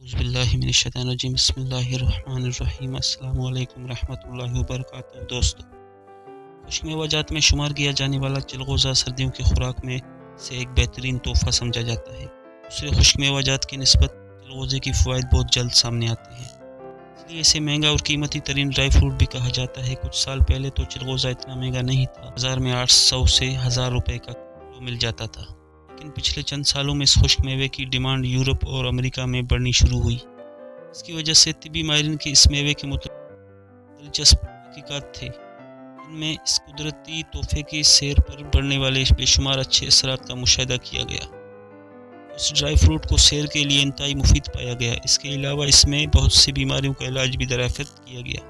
اعوذ باللہ من الشیطان الرجیم بسم اللہ الرحمن الرحیم السلام علیکم ورحمۃ اللہ وبرکاتہ۔ دوستو، خشک میوہ جات میں شمار کیا جانے والا چلغوزہ سردیوں کی خوراک میں سے ایک بہترین تحفہ سمجھا جاتا ہے۔ دوسرے خشک میوہ جات کی نسبت چلغوزے کی فوائد بہت جلد سامنے آتے ہیں، اس لیے اسے مہنگا اور قیمتی ترین ڈرائی فروٹ بھی کہا جاتا ہے۔ کچھ سال پہلے تو چلغوزہ اتنا مہنگا نہیں تھا، بازار میں 800 سے 1000 روپے کا کلو مل جاتا تھا، لیکن پچھلے چند سالوں میں اس خشک میوے کی ڈیمانڈ یورپ اور امریکہ میں بڑھنی شروع ہوئی۔ اس کی وجہ سے طبی ماہرین کے اس میوے کے متعلق دلچسپ تحقیقات تھے، ان میں اس قدرتی تحفے کی سیر پر پڑنے والے بے شمار اچھے اثرات کا مشاہدہ کیا گیا۔ اس ڈرائی فروٹ کو سیر کے لیے انتہائی مفید پایا گیا۔ اس کے علاوہ اس میں بہت سی بیماریوں کا علاج بھی دریافت کیا گیا۔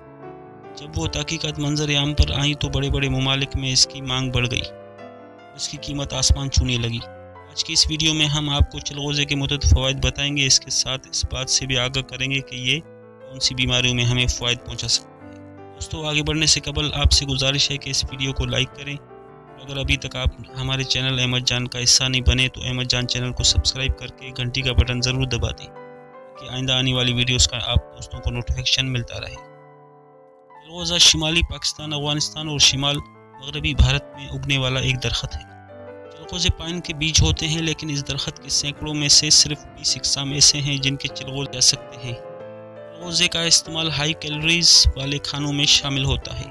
جب وہ تحقیقات منظر عام پر آئیں تو بڑے بڑے ممالک میں اس کی مانگ بڑھ گئی اور اس کی قیمت آسمان چھونے لگی۔ آج کی اس ویڈیو میں ہم آپ کو چلغوزے کے متعدد فوائد بتائیں گے، اس کے ساتھ اس بات سے بھی آگاہ کریں گے کہ یہ کون سی بیماریوں میں ہمیں فوائد پہنچا سکتا ہے۔ دوستو، آگے بڑھنے سے قبل آپ سے گزارش ہے کہ اس ویڈیو کو لائک کریں، اور اگر ابھی تک آپ ہمارے چینل احمد جان کا حصہ نہیں بنے تو احمد جان چینل کو سبسکرائب کر کے گھنٹی کا بٹن ضرور دبا دیں تاکہ آئندہ آنے والی ویڈیوز کا آپ دوستوں کو نوٹیفیکیشن ملتا رہے۔ چلغوزہ شمالی پاکستان، افغانستان اور شمال مغربی بھارت میں اگنے والا ایک درخت ہے۔ چلغوزے پائن کے بیج ہوتے ہیں، لیکن اس درخت کے سینکڑوں میں سے صرف 20 اقسام ایسے ہیں جن کے چلغوزے جا سکتے ہیں۔ چلغوزے کا استعمال ہائی کیلوریز والے کھانوں میں شامل ہوتا ہے،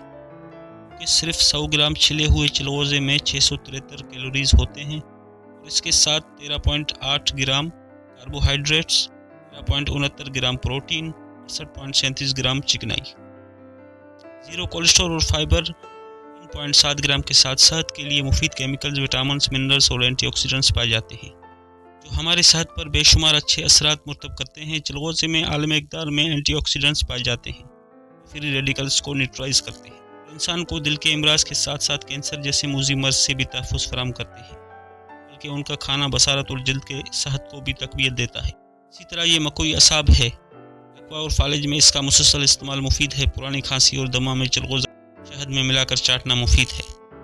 کہ صرف 100 گرام چھلے ہوئے چلغوزے میں 673 کیلوریز ہوتے ہیں، اور اس کے ساتھ 13.8 gram carbohydrates, 13.69 gram protein, 68.37 gram چکنائی، زیرو کولیسٹرول اور فائبر 3.7 گرام کے ساتھ صحت کے لیے مفید کیمیکلز، وٹامنز، منرلز اور اینٹی آکسیڈنٹس پائے جاتے ہیں جو ہمارے صحت پر بے شمار اچھے اثرات مرتب کرتے ہیں۔ چلغوزے میں اعلی مقدار میں اینٹی آکسیڈنٹس پائے جاتے ہیں، فری ریڈیکلز کو نیوٹرلائز کرتے ہیں، انسان کو دل کے امراض کے ساتھ ساتھ کینسر جیسے موذی مرض سے بھی تحفظ فراہم کرتے ہیں، بلکہ ان کا کھانا بصارت اور جلد کے صحت کو بھی تقویت دیتا ہے۔ اسی طرح یہ مکوئی اعصاب ہے، تقویٰ اور فالج میں اس کا مسلسل استعمال مفید ہے۔ پرانی کھانسی اور دمہ میں چلغوزہ شہد میں ملا کر چاٹنا مفید ہے،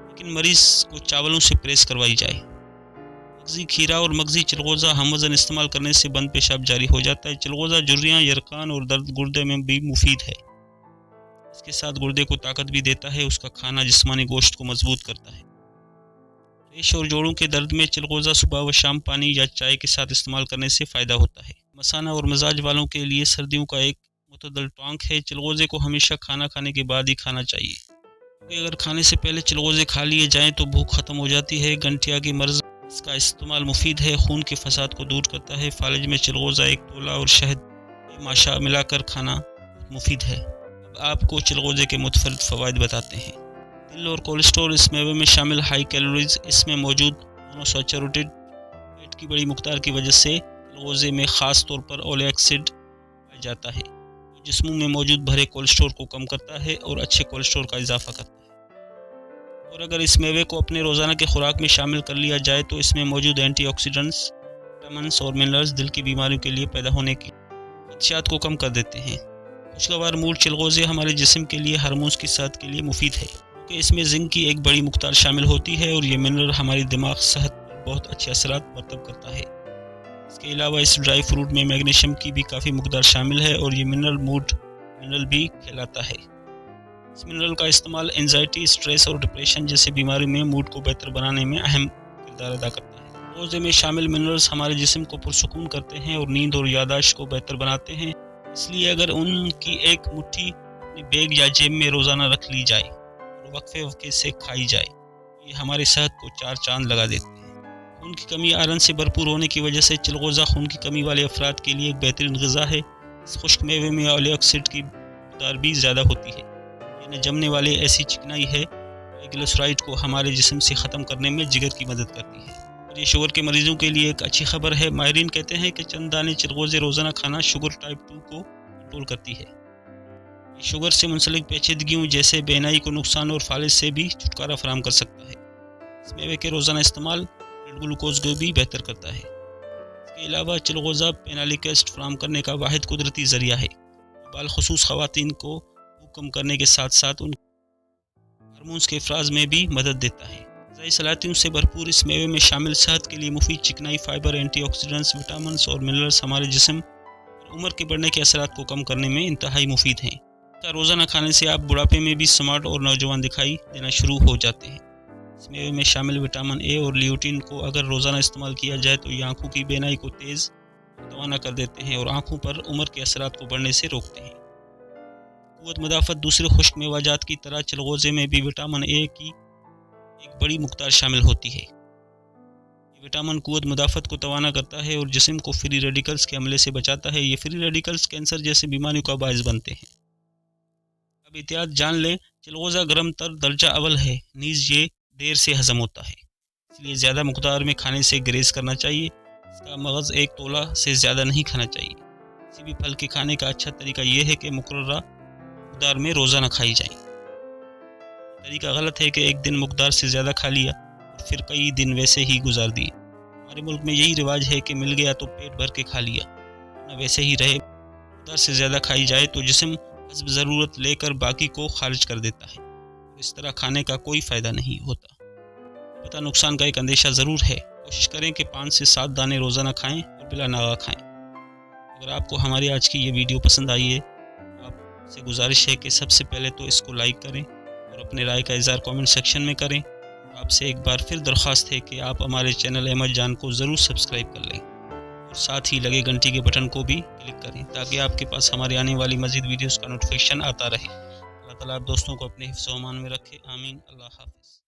لیکن مریض کو چاولوں سے پریس کروائی جائے۔ مغزی کھیرا اور مغزی چلغوزہ ہم وزن استعمال کرنے سے بند پیشاب جاری ہو جاتا ہے۔ چلغوزہ جھریاں، یرقان اور درد گردے میں بھی مفید ہے، اس کے ساتھ گردے کو طاقت بھی دیتا ہے۔ اس کا کھانا جسمانی گوشت کو مضبوط کرتا ہے۔ ریش اور جوڑوں کے درد میں چلغوزہ صبح و شام پانی یا چائے کے ساتھ استعمال کرنے سے فائدہ ہوتا ہے۔ مثانہ اور مزاج والوں کے لیے سردیوں کا ایک معتدل ٹانک ہے۔ چلغوزے کو ہمیشہ کھانا کھانے کے بعد ہی کھانا چاہیے، کیونکہ اگر کھانے سے پہلے چلغوزے کھا لیے جائیں تو بھوک ختم ہو جاتی ہے۔ گنٹیا کی مرض اس کا استعمال مفید ہے، خون کے فساد کو دور کرتا ہے۔ فالج میں چلغوزہ ایک تولا اور شہد ماشا ملا کر کھانا مفید ہے۔ اب آپ کو چلغوزے کے متفرد فوائد بتاتے ہیں۔ دل اور کولیسٹرول اس میوے میں شامل ہائی کیلوریز، اس میں موجود مونوسیچوریٹڈ فیٹ کی بڑی مقدار کی وجہ سے چلغوزے میں خاص طور پر اولیک ایسڈ پایا جاتا ہے، جو جسموں میں موجود بھرے کولیسٹرول کو کم کرتا ہے اور اچھے کولیسٹرول کا اضافہ کرتا ہے۔ اور اگر اس میوے کو اپنے روزانہ کے خوراک میں شامل کر لیا جائے تو اس میں موجود اینٹی آکسیڈنٹس، وٹامنس اور منرلز دل کی بیماریوں کے لیے پیدا ہونے کی خدشات کو کم کر دیتے ہیں۔ خوشگوار مول چلغوزے ہمارے جسم کے لیے ہارمونز کی صحت کے لیے مفید ہے، کیونکہ اس میں زنک کی ایک بڑی مقدار شامل ہوتی ہے، اور یہ منرل ہماری دماغ صحت پر بہت اچھے اثرات مرتب کرتا ہے۔ اس کے علاوہ اس ڈرائی فروٹ میں میگنیشیم کی بھی کافی مقدار شامل ہے، اور یہ منرل موڈ منرل بھی کہلاتا ہے۔ اس منرل کا استعمال اینزائٹی، سٹریس اور ڈپریشن جیسے بیماری میں موڈ کو بہتر بنانے میں اہم کردار ادا کرتا ہے۔ چلغوزے میں شامل منرلز ہمارے جسم کو پرسکون کرتے ہیں اور نیند اور یادداشت کو بہتر بناتے ہیں، اس لیے اگر ان کی ایک مٹھی اپنی بیگ یا جیب میں روزانہ رکھ لی جائے اور وقفے وقفے سے کھائی جائے، یہ ہماری صحت کو 4 چاند لگا دیتے ہیں۔ خون کی کمی آئرن سے بھرپور ہونے کی وجہ سے چلغوزہ خون کی کمی والے افراد کے لیے ایک بہترین غذا ہے۔ اس خشک میوے میں اولیک ایسڈ کی مقدار بھی زیادہ ہوتی ہے، یہ نہ جمنے والی ایسی چکنائی ہے ٹرائیگلیسرائڈ کو ہمارے جسم سے ختم کرنے میں جگر کی مدد کرتی ہے، اور یہ شوگر کے مریضوں کے لیے ایک اچھی خبر ہے۔ ماہرین کہتے ہیں کہ چند دانے چلغوزے روزانہ کھانا شوگر ٹائپ 2 کو کنٹرول کرتی ہے۔ یہ شوگر سے منسلک پیچیدگیوں جیسے بینائی کو نقصان اور فالج سے بھی چھٹکارا فراہم کر سکتا ہے۔ اس میوے کے روزانہ استعمال بلڈ گلوکوز کو بھی بہتر کرتا ہے۔ اس کے علاوہ چلغوزہ پینالک ایسڈ فراہم کرنے کا واحد قدرتی ذریعہ ہے، جو بالخصوص خواتین کو بھوک کم کرنے کے ساتھ ساتھ ان ہارمونز کے افراز میں بھی مدد دیتا ہے۔ غذائی صلاحیتوں سے بھرپور اس میوے میں شامل صحت کے لیے مفید چکنائی، فائبر، اینٹی آکسیڈنٹس، وٹامنس اور منرلز ہمارے جسم اور اور عمر کے بڑھنے کے اثرات کو کم کرنے میں انتہائی مفید ہیں۔ کا روزانہ کھانے سے آپ بڑھاپے میں بھی سمارٹ اور نوجوان دکھائی دینا شروع ہو جاتے ہیں۔ اس میوے میں شامل وٹامن اے اور لیوٹین کو اگر روزانہ استعمال کیا جائے تو یہ آنکھوں کی بینائی کو تیز توانا کر دیتے ہیں اور آنکھوں پر عمر کے اثرات کو بڑھنے سے روکتے ہیں۔ قوت مدافعت دوسرے خشک میوہ جات کی طرح چلغوزے میں بھی وٹامن اے کی ایک بڑی مقدار شامل ہوتی ہے۔ یہ وٹامن قوت مدافعت کو توانا کرتا ہے اور جسم کو فری ریڈیکلز کے حملے سے بچاتا ہے۔ یہ فری ریڈیکلز کینسر جیسے بیماریوں کا باعث بنتے ہیں۔ اب احتیاط جان لیں، چلغوزہ گرم تر درجہ اول ہے، نیز یہ دیر سے ہضم ہوتا ہے، اس لیے زیادہ مقدار میں کھانے سے گریز کرنا چاہیے۔ اس کا مغز 1 تولہ سے زیادہ نہیں کھانا چاہیے۔ کسی بھی پھل کے کھانے کا اچھا طریقہ یہ ہے کہ مقررہ مقدار میں روزانہ کھائی جائیں۔ یہ طریقہ غلط ہے کہ ایک دن مقدار سے زیادہ کھا لیا اور پھر کئی دن ویسے ہی گزار دیے۔ ہمارے ملک میں یہی رواج ہے کہ مل گیا تو پیٹ بھر کے کھا لیا، نہ ویسے ہی رہے۔ مقدار سے زیادہ کھائی جائے تو جسم حسب ضرورت لے کر باقی کو خارج کر دیتا ہے اور اس طرح کھانے کا کوئی فائدہ نہیں ہوتا۔ البتہ نقصان کا ایک اندیشہ ضرور ہے۔ کوشش کریں کہ 5 سے 7 دانے روزانہ کھائیں اور بلا ناغہ کھائیں۔ اگر آپ کو ہماری آج کی یہ ویڈیو پسند آئی ہے تو آپ سے گزارش ہے کہ سب سے پہلے تو اس کو لائک کریں اور اپنے رائے کا اظہار کامنٹ سیکشن میں کریں۔ آپ سے ایک بار پھر درخواست ہے کہ آپ ہمارے چینل احمد جان کو ضرور سبسکرائب کر لیں اور ساتھ ہی لگے گھنٹی کے بٹن کو بھی کلک کریں تاکہ آپ کے پاس ہماری آنے والی مزید ویڈیوز کا نوٹیفیکیشن آتا رہے۔ اللہ تعالیٰ آپ دوستوں کو اپنے حفظ و امان میں رکھے، آمین۔ اللہ حافظ۔